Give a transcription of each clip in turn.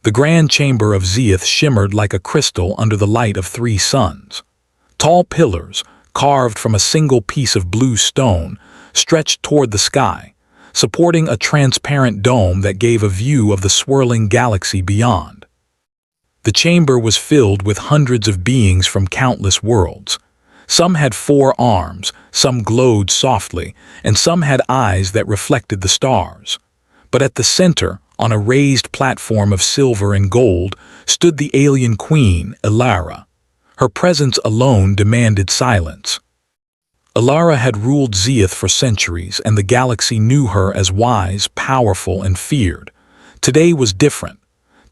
The grand chamber of Zeus shimmered like a crystal under the light of 3 suns. Tall pillars, carved from a single piece of blue stone, stretched toward the sky, supporting a transparent dome that gave a view of the swirling galaxy beyond. The chamber was filled with hundreds of beings from countless worlds. Some had 4 arms, some glowed softly, and some had eyes that reflected the stars. But at the center, on a raised platform of silver and gold, stood the alien queen, Elara. Her presence alone demanded silence. Elara had ruled Zeus for centuries, and the galaxy knew her as wise, powerful, and feared. Today was different.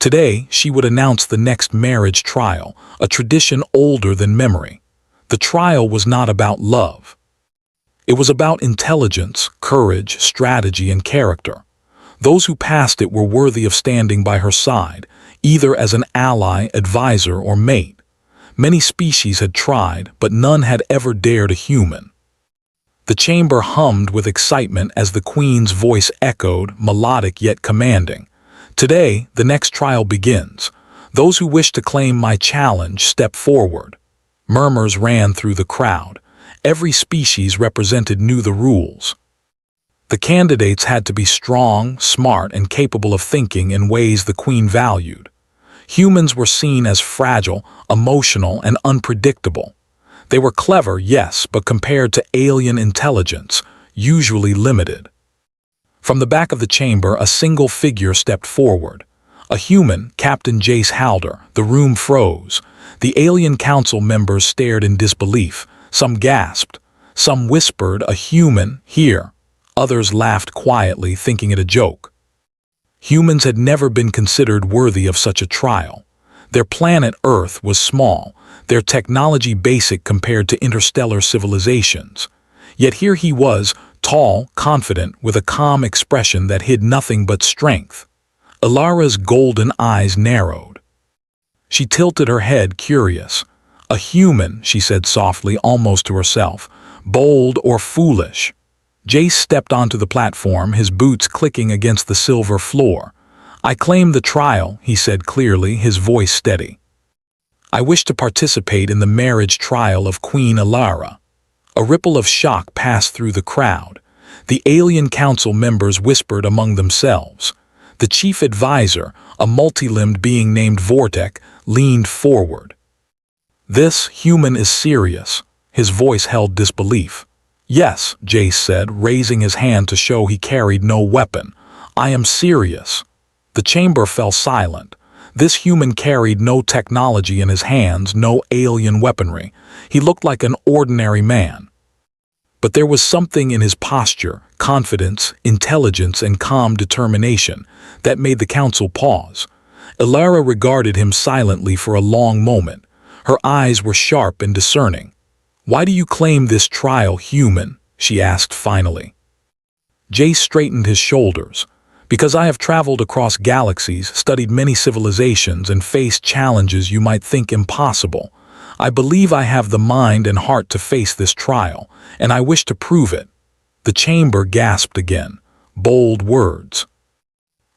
Today, she would announce the next marriage trial, a tradition older than memory. The trial was not about love. It was about intelligence, courage, strategy, and character. Those who passed it were worthy of standing by her side, either as an ally, advisor, or mate. Many species had tried, but none had ever dared a human. The chamber hummed with excitement as the queen's voice echoed, melodic yet commanding. Today, the next trial begins. Those who wish to claim my challenge step forward. Murmurs ran through the crowd. Every species represented knew the rules. The candidates had to be strong, smart, and capable of thinking in ways the queen valued. Humans were seen as fragile, emotional, and unpredictable. They were clever, yes, but compared to alien intelligence, usually limited. From the back of the chamber, a single figure stepped forward. A human, Captain Jace Halder. The room froze. The alien council members stared in disbelief. Some gasped. Some whispered, "A human, here." Others laughed quietly, thinking it a joke. Humans had never been considered worthy of such a trial. Their planet Earth was small, their technology basic compared to interstellar civilizations. Yet here he was, tall, confident, with a calm expression that hid nothing but strength. Elara's golden eyes narrowed. She tilted her head, curious. "A human," she said softly, almost to herself. "Bold or foolish?" Jace stepped onto the platform, his boots clicking against the silver floor. "I claim the trial," he said clearly, his voice steady. "I wish to participate in the marriage trial of Queen Elara." A ripple of shock passed through the crowd. The alien council members whispered among themselves. The chief advisor, a multi-limbed being named Vortek, leaned forward. "This human is serious." His voice held disbelief. "Yes," Jace said, raising his hand to show he carried no weapon. "I am serious." The chamber fell silent. This human carried no technology in his hands, no alien weaponry. He looked like an ordinary man. But there was something in his posture, confidence, intelligence, and calm determination that made the council pause. Elara regarded him silently for a long moment. Her eyes were sharp and discerning. "Why do you claim this trial, human?" she asked finally. Jace straightened his shoulders. "Because I have traveled across galaxies, studied many civilizations, and faced challenges you might think impossible. I believe I have the mind and heart to face this trial, and I wish to prove it." The chamber gasped again. Bold words.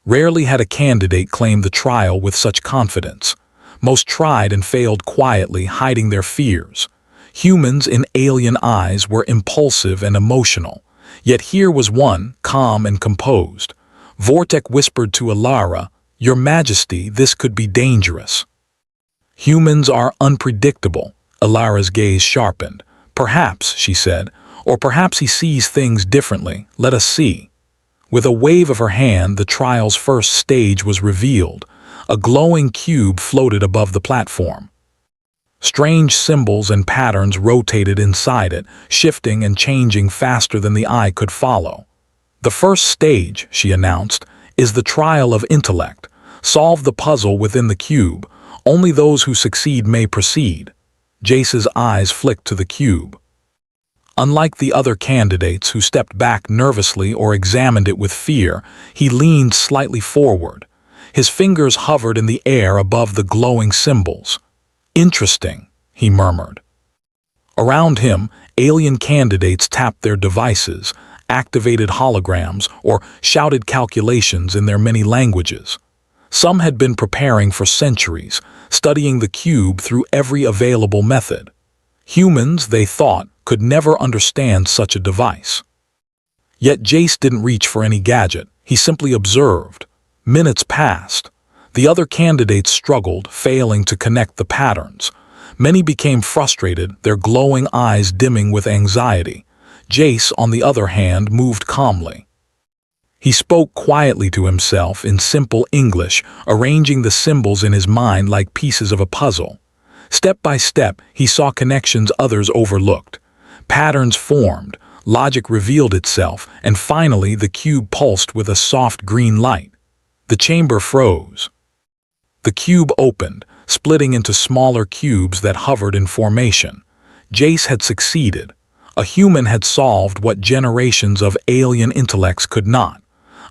Rarely had a candidate claimed the trial with such confidence. Most tried and failed quietly, hiding their fears. Humans in alien eyes were impulsive and emotional. Yet here was one, calm and composed. Vortek whispered to Elara, "Your Majesty, this could be dangerous." "Humans are unpredictable." Elara's gaze sharpened. "Perhaps," she said, "or perhaps he sees things differently. Let us see." With a wave of her hand, the trial's first stage was revealed. A glowing cube floated above the platform. Strange symbols and patterns rotated inside it, shifting and changing faster than the eye could follow. "The first stage," she announced, "is the trial of intellect. Solve the puzzle within the cube. Only those who succeed may proceed." Jace's eyes flicked to the cube. Unlike the other candidates who stepped back nervously or examined it with fear, he leaned slightly forward. His fingers hovered in the air above the glowing symbols. "Interesting," he murmured. Around him, alien candidates tapped their devices, activated holograms, or shouted calculations in their many languages. Some had been preparing for centuries, studying the cube through every available method. Humans, they thought, could never understand such a device. Yet Jace didn't reach for any gadget. He simply observed. Minutes passed. The other candidates struggled, failing to connect the patterns. Many became frustrated, their glowing eyes dimming with anxiety. Jace, on the other hand, moved calmly. He spoke quietly to himself in simple English, arranging the symbols in his mind like pieces of a puzzle. Step by step, he saw connections others overlooked. Patterns formed, logic revealed itself, and finally the cube pulsed with a soft green light. The chamber froze. The cube opened, splitting into smaller cubes that hovered in formation. Jace had succeeded. A human had solved what generations of alien intellects could not.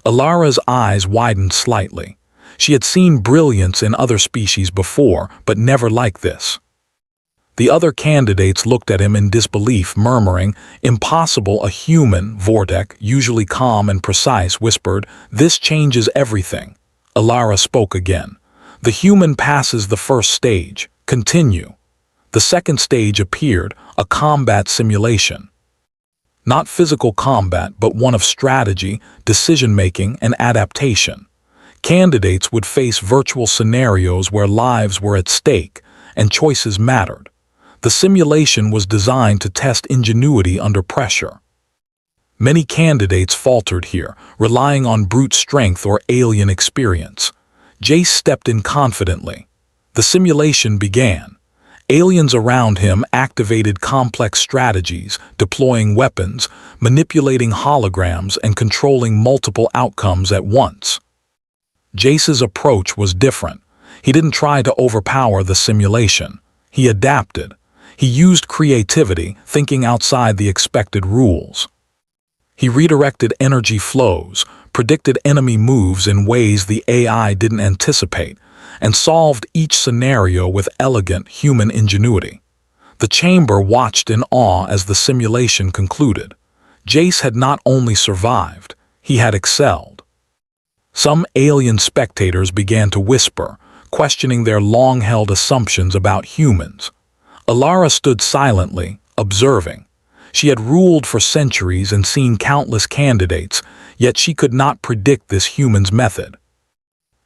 Alara's eyes widened slightly. She had seen brilliance in other species before, but never like this. The other candidates looked at him in disbelief, murmuring, "Impossible." A human, Vortek, usually calm and precise, whispered, "This changes everything." Alara spoke again. "The human passes the first stage. Continue." The second stage appeared, a combat simulation. Not physical combat, but one of strategy, decision-making, and adaptation. Candidates would face virtual scenarios where lives were at stake and choices mattered. The simulation was designed to test ingenuity under pressure. Many candidates faltered here, relying on brute strength or alien experience. Jace stepped in confidently. The simulation began. Aliens around him activated complex strategies, deploying weapons, manipulating holograms, and controlling multiple outcomes at once. Jace's approach was different. He didn't try to overpower the simulation. He adapted. He used creativity, thinking outside the expected rules. He redirected energy flows, predicted enemy moves in ways the AI didn't anticipate, and solved each scenario with elegant human ingenuity. The chamber watched in awe as the simulation concluded. Jace had not only survived, he had excelled. Some alien spectators began to whisper, questioning their long-held assumptions about humans. Alara stood silently, observing. She had ruled for centuries and seen countless candidates, yet she could not predict this human's method.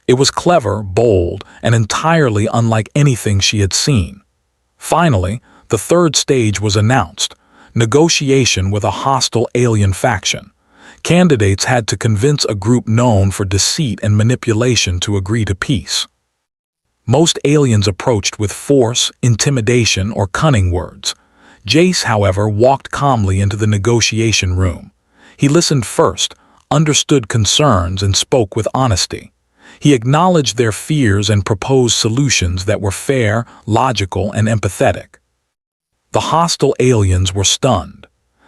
It was clever, bold, and entirely unlike anything she had seen. Finally, the third stage was announced: negotiation with a hostile alien faction. Candidates had to convince a group known for deceit and manipulation to agree to peace. Most aliens approached with force, intimidation, or cunning words. Jace, however, walked calmly into the negotiation room. He listened first, understood concerns, and spoke with honesty. He acknowledged their fears and proposed solutions that were fair, logical, and empathetic. The hostile aliens were stunned.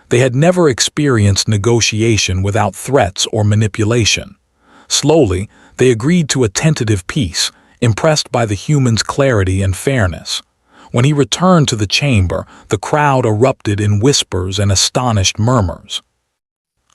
They had never experienced negotiation without threats or manipulation. Slowly, they agreed to a tentative peace, impressed by the human's clarity and fairness. When he returned to the chamber, the crowd erupted in whispers and astonished murmurs.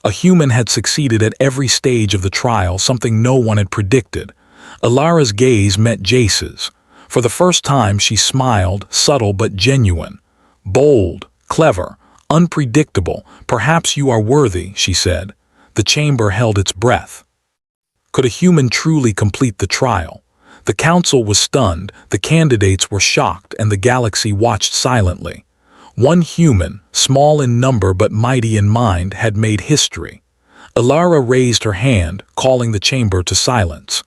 A human had succeeded at every stage of the trial, something no one had predicted. Alara's gaze met Jace's. For the first time, she smiled, subtle but genuine. "Bold, clever, unpredictable. Perhaps you are worthy," she said. The chamber held its breath. Could a human truly complete the trial? The council was stunned, the candidates were shocked, and the galaxy watched silently. One human, small in number but mighty in mind, had made history. Alara raised her hand, calling the chamber to silence.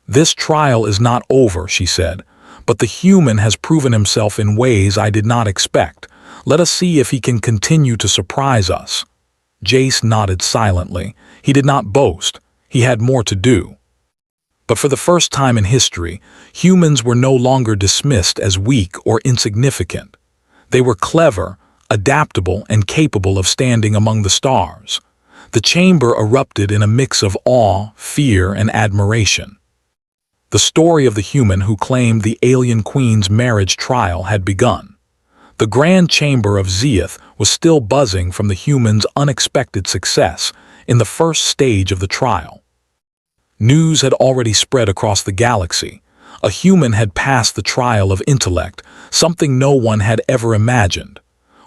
"This trial is not over," she said, "but the human has proven himself in ways I did not expect. Let us see if he can continue to surprise us." Jace nodded silently. He did not boast. He had more to do. But for the first time in history, humans were no longer dismissed as weak or insignificant. They were clever, adaptable, and capable of standing among the stars. The chamber erupted in a mix of awe, fear, and admiration. The story of the human who claimed the alien queen's marriage trial had begun. The grand chamber of Zeeth was still buzzing from the human's unexpected success in the first stage of the trial. News had already spread across the galaxy. A human had passed the trial of intellect, something no one had ever imagined.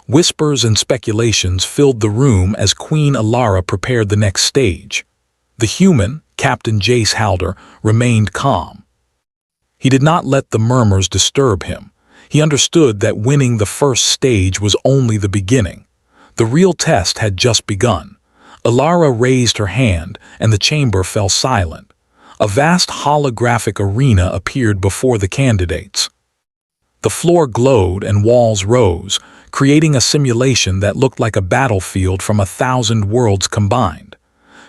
Whispers and speculations filled the room as Queen Alara prepared the next stage. The human, Captain Jace Halder, remained calm. He did not let the murmurs disturb him. He understood that winning the first stage was only the beginning. The real test had just begun. Alara raised her hand, and the chamber fell silent. A vast holographic arena appeared before the candidates. The floor glowed and walls rose, creating a simulation that looked like a battlefield from 1,000 worlds combined.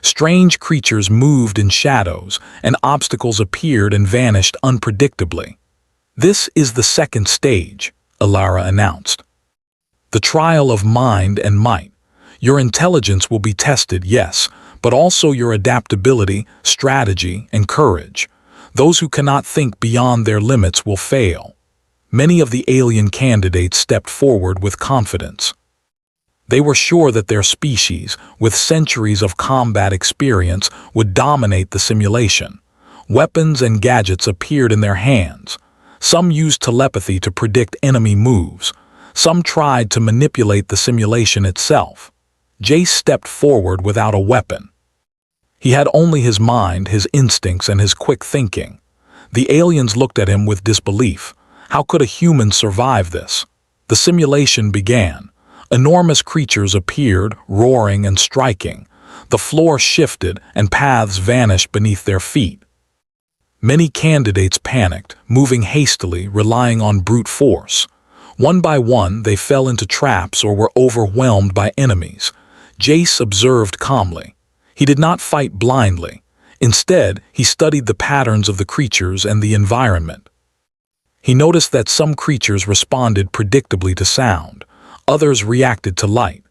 Strange creatures moved in shadows, and obstacles appeared and vanished unpredictably. "This is the second stage," Alara announced. "The trial of mind and might. Your intelligence will be tested, yes, but also your adaptability, strategy, and courage. Those who cannot think beyond their limits will fail." Many of the alien candidates stepped forward with confidence. They were sure that their species, with centuries of combat experience, would dominate the simulation. Weapons and gadgets appeared in their hands. Some used telepathy to predict enemy moves. Some tried to manipulate the simulation itself. Jace stepped forward without a weapon. He had only his mind, his instincts, and his quick thinking. The aliens looked at him with disbelief. How could a human survive this? The simulation began. Enormous creatures appeared, roaring and striking. The floor shifted, and paths vanished beneath their feet. Many candidates panicked, moving hastily, relying on brute force. One by one, they fell into traps or were overwhelmed by enemies. Jace observed calmly. He did not fight blindly. Instead, he studied the patterns of the creatures and the environment. He noticed that some creatures responded predictably to sound. Others reacted to light.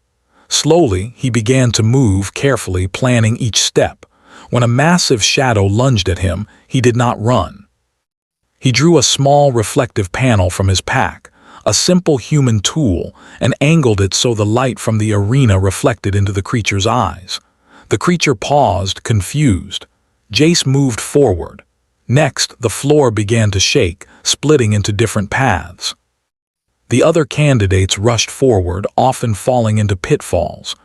Slowly, he began to move carefully, planning each step. When a massive shadow lunged at him, he did not run. He drew a small reflective panel from his pack, a simple human tool, and angled it so the light from the arena reflected into the creature's eyes. The creature paused, confused. Jace moved forward. Next, the floor began to shake, splitting into different paths. The other candidates rushed forward, often falling into pitfalls.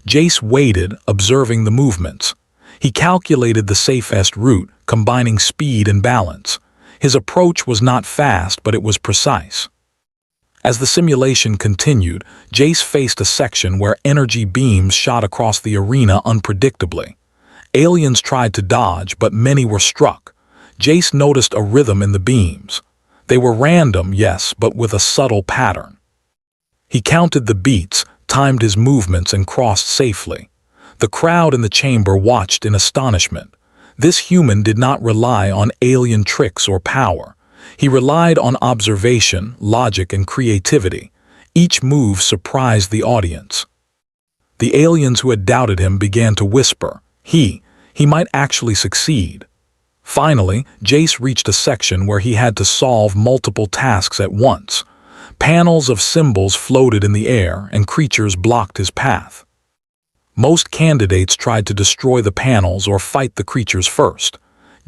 Jace waited, observing the movements. He calculated the safest route, combining speed and balance. His approach was not fast, but it was precise. As the simulation continued, Jace faced a section where energy beams shot across the arena unpredictably. Aliens tried to dodge, but many were struck. Jace noticed a rhythm in the beams. They were random, yes, but with a subtle pattern. He counted the beats, timed his movements, and crossed safely. The crowd in the chamber watched in astonishment. This human did not rely on alien tricks or power. He relied on observation, logic, and creativity. Each move surprised the audience. The aliens who had doubted him began to whisper, he might actually succeed. Finally, Jace reached a section where he had to solve multiple tasks at once. Panels of symbols floated in the air, and creatures blocked his path. Most candidates tried to destroy the panels or fight the creatures first.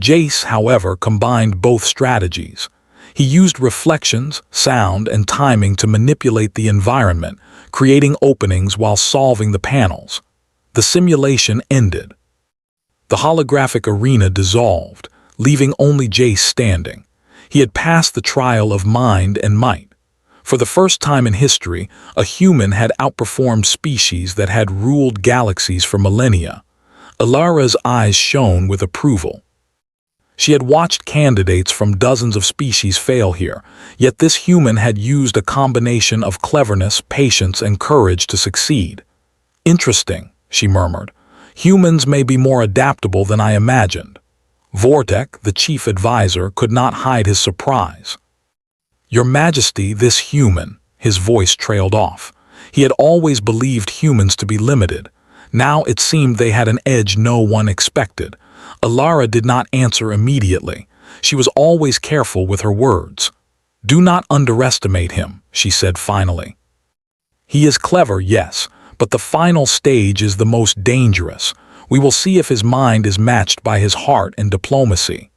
Jace, however, combined both strategies. He used reflections, sound, and timing to manipulate the environment, creating openings while solving the panels. The simulation ended. The holographic arena dissolved, leaving only Jace standing. He had passed the trial of mind and might. For the first time in history, a human had outperformed species that had ruled galaxies for millennia. Alara's eyes shone with approval. She had watched candidates from dozens of species fail here, yet this human had used a combination of cleverness, patience, and courage to succeed. "Interesting," she murmured. "Humans may be more adaptable than I imagined." Vortek, the chief advisor, could not hide his surprise. "Your Majesty, this human," his voice trailed off. He had always believed humans to be limited. Now it seemed they had an edge no one expected. Alara did not answer immediately. She was always careful with her words. "Do not underestimate him," she said finally. "He is clever, yes, but the final stage is the most dangerous. We will see if his mind is matched by his heart and diplomacy.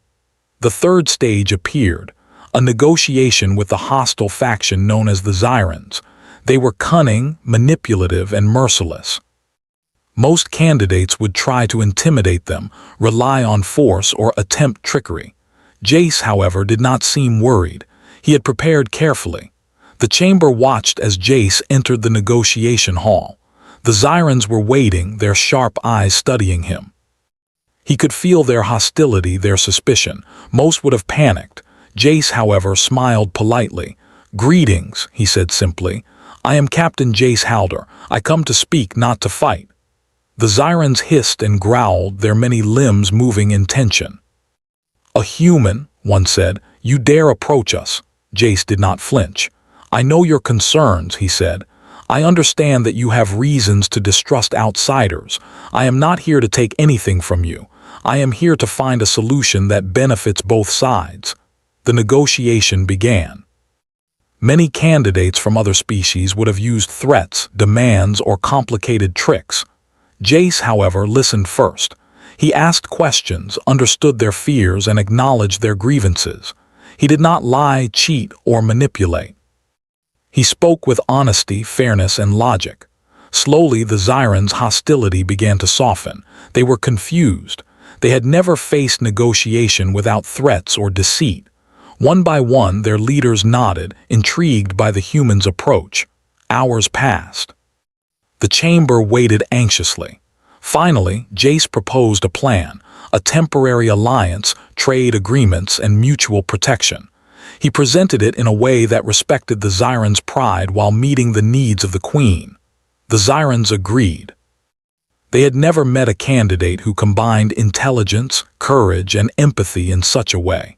The third stage appeared, a negotiation with the hostile faction known as the Xyrans. They were cunning, manipulative, and merciless. Most candidates would try to intimidate them, rely on force, or attempt trickery. Jace, however, did not seem worried. He had prepared carefully. The chamber watched as Jace entered the negotiation hall. The Xyrans were waiting, their sharp eyes studying him. He could feel their hostility, their suspicion. Most would have panicked. Jace, however, smiled politely. "Greetings," he said simply. "I am Captain Jace Halder. I come to speak, not to fight." The Xyrans hissed and growled, their many limbs moving in tension. "A human," one said. "You dare approach us?" Jace did not flinch. "I know your concerns," he said. "I understand that you have reasons to distrust outsiders. I am not here to take anything from you. I am here to find a solution that benefits both sides." The negotiation began. Many candidates from other species would have used threats, demands, or complicated tricks. Jace, however, listened first. He asked questions, understood their fears, and acknowledged their grievances. He did not lie, cheat, or manipulate. He spoke with honesty, fairness, and logic. Slowly, the Xyrans' hostility began to soften. They were confused. They had never faced negotiation without threats or deceit. One by one, their leaders nodded, intrigued by the humans' approach. Hours passed. The chamber waited anxiously. Finally, Jace proposed a plan, a temporary alliance, trade agreements, and mutual protection. He presented it in a way that respected the Xyrans' pride while meeting the needs of the Queen. The Xyrans agreed. They had never met a candidate who combined intelligence, courage, and empathy in such a way.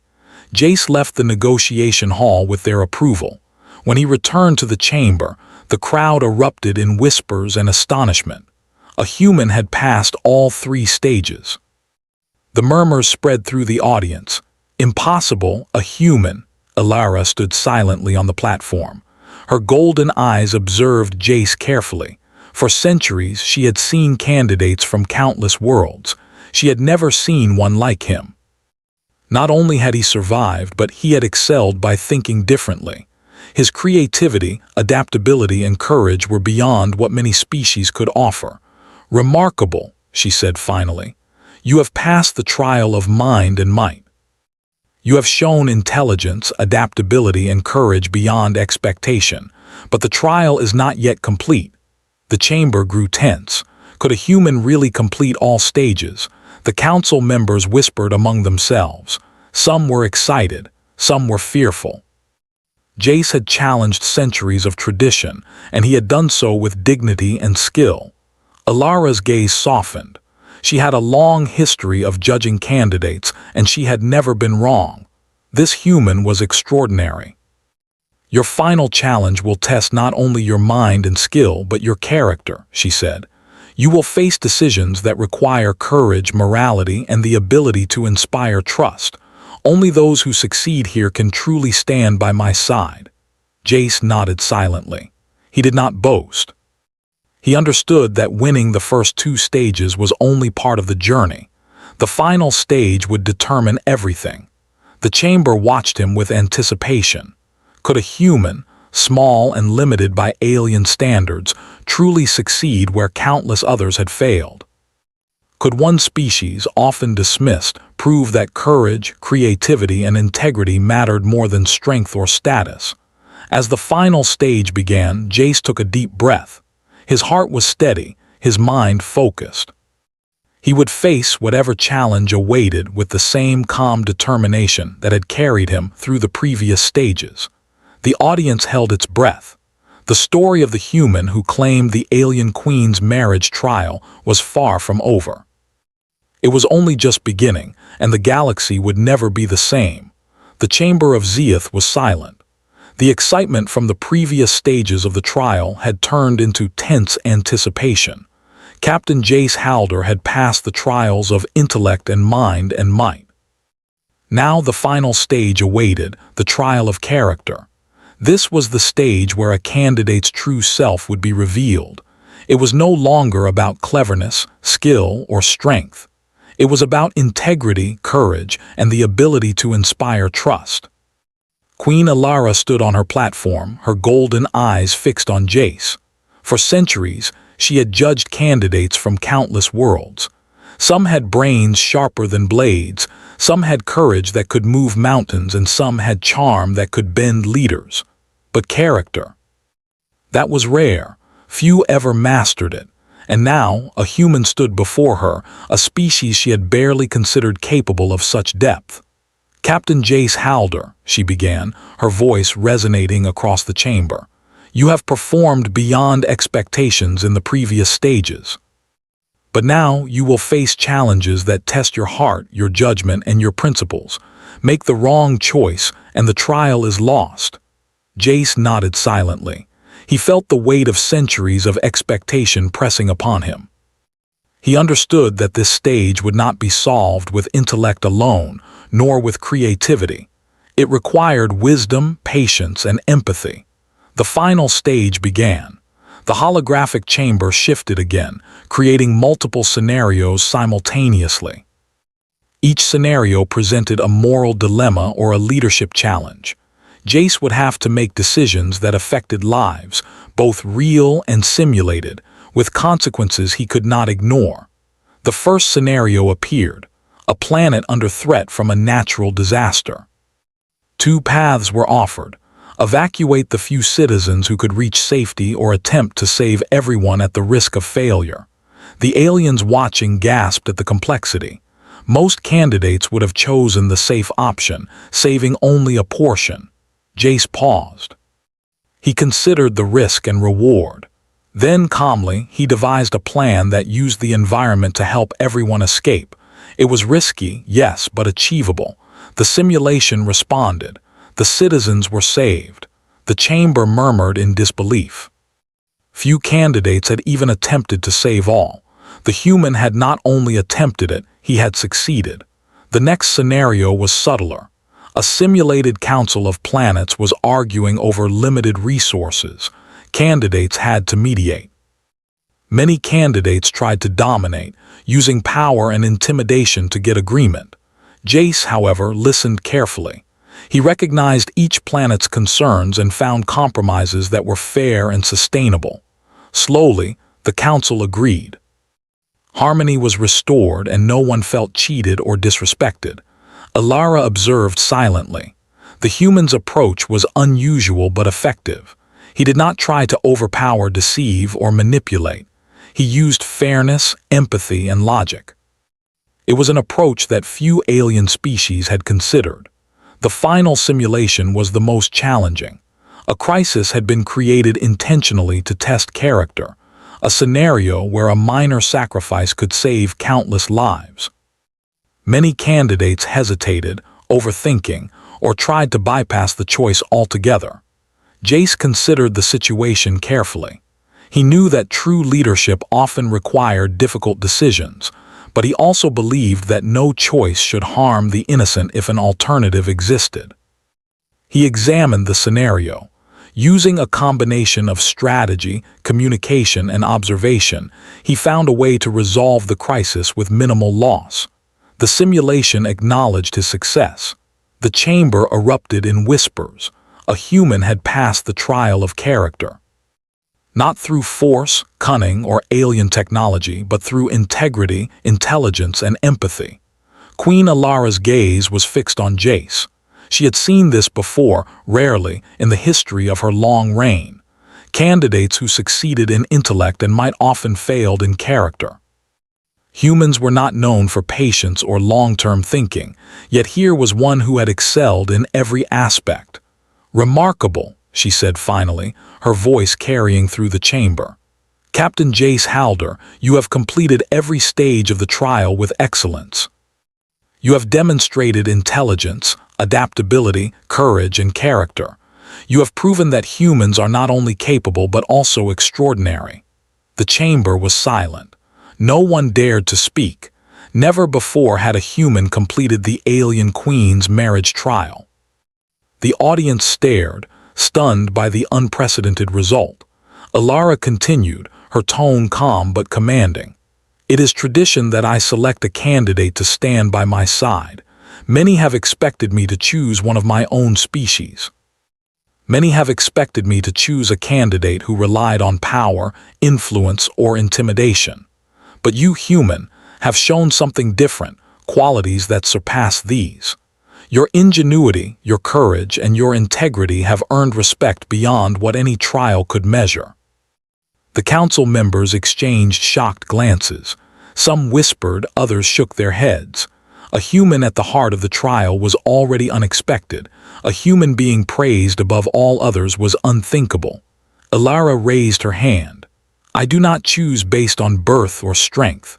Jace left the negotiation hall with their approval. When he returned to the chamber, the crowd erupted in whispers and astonishment. A human had passed all 3 stages. The murmurs spread through the audience. "Impossible, a human." Alara stood silently on the platform. Her golden eyes observed Jace carefully. For centuries, she had seen candidates from countless worlds. She had never seen one like him. Not only had he survived, but he had excelled by thinking differently. His creativity, adaptability, and courage were beyond what many species could offer. "Remarkable," she said finally. "You have passed the trial of mind and might. You have shown intelligence, adaptability, and courage beyond expectation. But the trial is not yet complete." The chamber grew tense. Could a human really complete all stages? The council members whispered among themselves. Some were excited, some were fearful. Jace had challenged centuries of tradition, and he had done so with dignity and skill. Alara's gaze softened. She had a long history of judging candidates, and she had never been wrong. This human was extraordinary. "Your final challenge will test not only your mind and skill, but your character," she said. "You will face decisions that require courage, morality, and the ability to inspire trust. Only those who succeed here can truly stand by my side." Jace nodded silently. He did not boast. He understood that winning the first 2 stages was only part of the journey. The final stage would determine everything. The chamber watched him with anticipation. Could a human, small and limited by alien standards, truly succeed where countless others had failed? Could one species, often dismissed, prove that courage, creativity, and integrity mattered more than strength or status? As the final stage began, Jace took a deep breath. His heart was steady, his mind focused. He would face whatever challenge awaited with the same calm determination that had carried him through the previous stages. The audience held its breath. The story of the human who claimed the alien queen's marriage trial was far from over. It was only just beginning, and the galaxy would never be the same. The chamber of Zeeth was silent. The excitement from the previous stages of the trial had turned into tense anticipation. Captain Jace Halder had passed the trials of intellect and mind and might. Now the final stage awaited, the trial of character. This was the stage where a candidate's true self would be revealed. It was no longer about cleverness, skill, or strength. It was about integrity, courage, and the ability to inspire trust. Queen Alara stood on her platform, her golden eyes fixed on Jace. For centuries, she had judged candidates from countless worlds. Some had brains sharper than blades, some had courage that could move mountains, and some had charm that could bend leaders. But character, that was rare. Few ever mastered it. And now, a human stood before her, a species she had barely considered capable of such depth. "Captain Jace Halder," she began, her voice resonating across the chamber. "You have performed beyond expectations in the previous stages. But now you will face challenges that test your heart, your judgment, and your principles. Make the wrong choice, and the trial is lost." Jace nodded silently. He felt the weight of centuries of expectation pressing upon him. He understood that this stage would not be solved with intellect alone, nor with creativity. It required wisdom, patience, and empathy. The final stage began. The holographic chamber shifted again, creating multiple scenarios simultaneously. Each scenario presented a moral dilemma or a leadership challenge. Jace would have to make decisions that affected lives, both real and simulated, with consequences he could not ignore. The first scenario appeared, a planet under threat from a natural disaster. Two paths were offered: evacuate the few citizens who could reach safety or attempt to save everyone at the risk of failure. The aliens watching gasped at the complexity. Most candidates would have chosen the safe option, saving only a portion. Jace paused. He considered the risk and reward. Then, calmly, he devised a plan that used the environment to help everyone escape. It was risky, yes, but achievable. The simulation responded. The citizens were saved. The chamber murmured in disbelief. Few candidates had even attempted to save all. The human had not only attempted it, he had succeeded. The next scenario was subtler. A simulated council of planets was arguing over limited resources. Candidates had to mediate. Many candidates tried to dominate, using power and intimidation to get agreement. Jace, however, listened carefully. He recognized each planet's concerns and found compromises that were fair and sustainable. Slowly, the council agreed. Harmony was restored and no one felt cheated or disrespected. Alara observed silently. The human's approach was unusual but effective. He did not try to overpower, deceive, or manipulate. He used fairness, empathy, and logic. It was an approach that few alien species had considered. The final simulation was the most challenging. A crisis had been created intentionally to test character, a scenario where a minor sacrifice could save countless lives. Many candidates hesitated, overthinking, or tried to bypass the choice altogether. Jace considered the situation carefully. He knew that true leadership often required difficult decisions, but he also believed that no choice should harm the innocent if an alternative existed. He examined the scenario. Using a combination of strategy, communication, and observation, he found a way to resolve the crisis with minimal loss. The simulation acknowledged his success. The chamber erupted in whispers. A human had passed the trial of character. Not through force, cunning, or alien technology, but through integrity, intelligence, and empathy. Queen Alara's gaze was fixed on Jace. She had seen this before, rarely, in the history of her long reign. Candidates who succeeded in intellect and might often failed in character. Humans were not known for patience or long-term thinking, yet here was one who had excelled in every aspect. "Remarkable," she said finally, her voice carrying through the chamber. "Captain Jace Halder, you have completed every stage of the trial with excellence. You have demonstrated intelligence, adaptability, courage, and character. You have proven that humans are not only capable but also extraordinary." The chamber was silent. No one dared to speak. Never before had a human completed the alien queen's marriage trial. The audience stared, stunned by the unprecedented result. Alara continued, her tone calm but commanding. "It is tradition that I select a candidate to stand by my side. Many have expected me to choose one of my own species. Many have expected me to choose a candidate who relied on power, influence, or intimidation. But you, human, have shown something different, qualities that surpass these. Your ingenuity, your courage, and your integrity have earned respect beyond what any trial could measure." The council members exchanged shocked glances. Some whispered, others shook their heads. A human at the heart of the trial was already unexpected. A human being praised above all others was unthinkable. Alara raised her hand. "I do not choose based on birth or strength.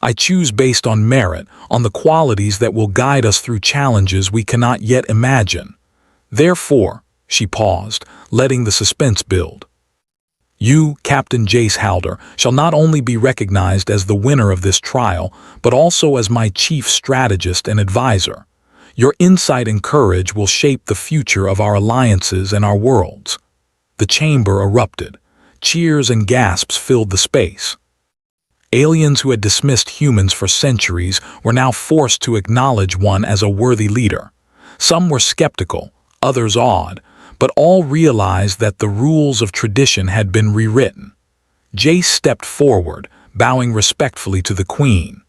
I choose based on merit, on the qualities that will guide us through challenges we cannot yet imagine. Therefore," she paused, letting the suspense build, "you, Captain Jace Halder, shall not only be recognized as the winner of this trial, but also as my chief strategist and advisor. Your insight and courage will shape the future of our alliances and our worlds." The chamber erupted. Cheers and gasps filled the space. Aliens who had dismissed humans for centuries were now forced to acknowledge one as a worthy leader. Some were skeptical, others awed, but all realized that the rules of tradition had been rewritten. Jace stepped forward, bowing respectfully to the Queen.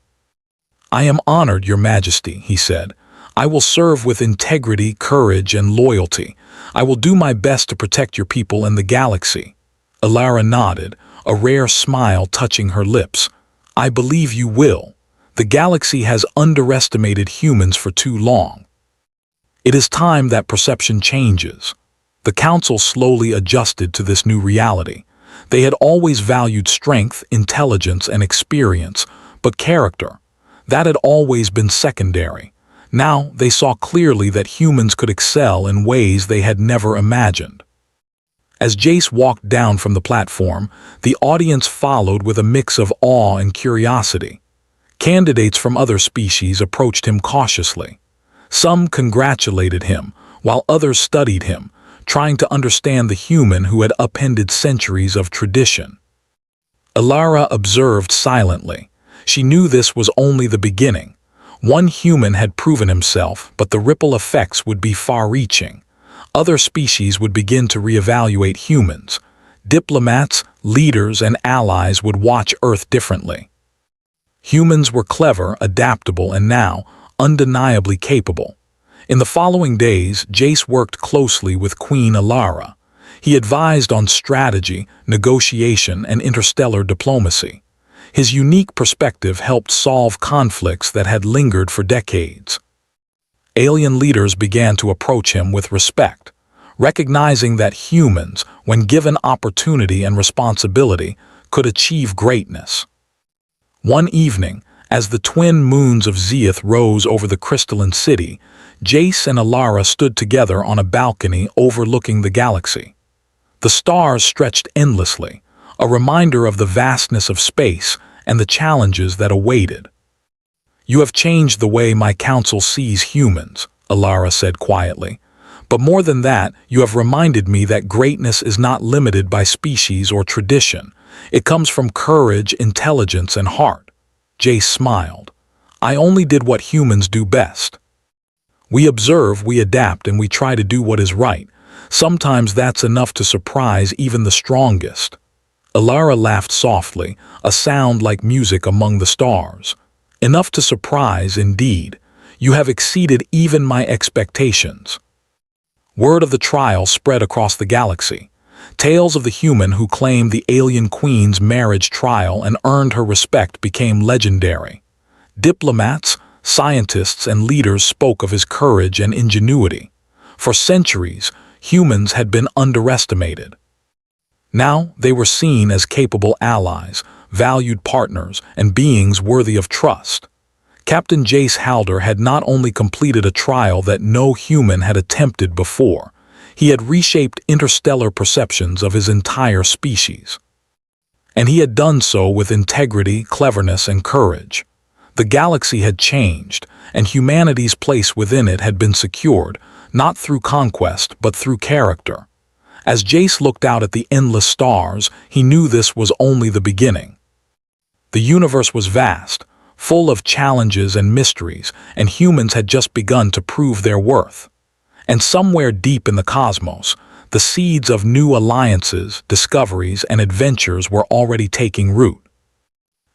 "I am honored, Your Majesty," he said. "I will serve with integrity, courage, and loyalty. I will do my best to protect your people and the galaxy." Alara nodded, a rare smile touching her lips. "I believe you will. The galaxy has underestimated humans for too long. It is time that perception changes." The council slowly adjusted to this new reality. They had always valued strength, intelligence, and experience, but character, that had always been secondary. Now they saw clearly that humans could excel in ways they had never imagined. As Jace walked down from the platform, the audience followed with a mix of awe and curiosity. Candidates from other species approached him cautiously. Some congratulated him, while others studied him, trying to understand the human who had upended centuries of tradition. Alara observed silently. She knew this was only the beginning. One human had proven himself, but the ripple effects would be far-reaching. Other species would begin to reevaluate humans. Diplomats, leaders, and allies would watch Earth differently. Humans were clever, adaptable, and now undeniably capable. In the following days, Jace worked closely with Queen Alara. He advised on strategy, negotiation, and interstellar diplomacy. His unique perspective helped solve conflicts that had lingered for decades. Alien leaders began to approach him with respect, recognizing that humans, when given opportunity and responsibility, could achieve greatness. One evening, as the twin moons of Zeath rose over the crystalline city, Jace and Alara stood together on a balcony overlooking the galaxy. The stars stretched endlessly, a reminder of the vastness of space and the challenges that awaited. "You have changed the way my council sees humans," Alara said quietly. "But more than that, you have reminded me that greatness is not limited by species or tradition. It comes from courage, intelligence, and heart." Jace smiled. "I only did what humans do best. We observe, we adapt, and we try to do what is right. Sometimes that's enough to surprise even the strongest." Alara laughed softly, a sound like music among the stars. "Enough to surprise, indeed. You have exceeded even my expectations." Word of the trial spread across the galaxy. Tales of the human who claimed the alien queen's marriage trial and earned her respect became legendary. Diplomats, scientists, and leaders spoke of his courage and ingenuity. For centuries, humans had been underestimated. Now they were seen as capable allies, valued partners, and beings worthy of trust. Captain Jace Halder had not only completed a trial that no human had attempted before, he had reshaped interstellar perceptions of his entire species. And he had done so with integrity, cleverness, and courage. The galaxy had changed, and humanity's place within it had been secured, not through conquest but through character. As Jace looked out at the endless stars, he knew this was only the beginning. The universe was vast, full of challenges and mysteries, and humans had just begun to prove their worth. And somewhere deep in the cosmos, the seeds of new alliances, discoveries, and adventures were already taking root.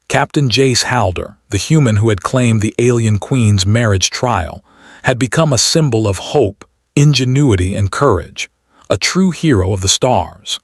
Captain Jace Halder, the human who had claimed the alien queen's marriage trial, had become a symbol of hope, ingenuity, and courage, a true hero of the stars.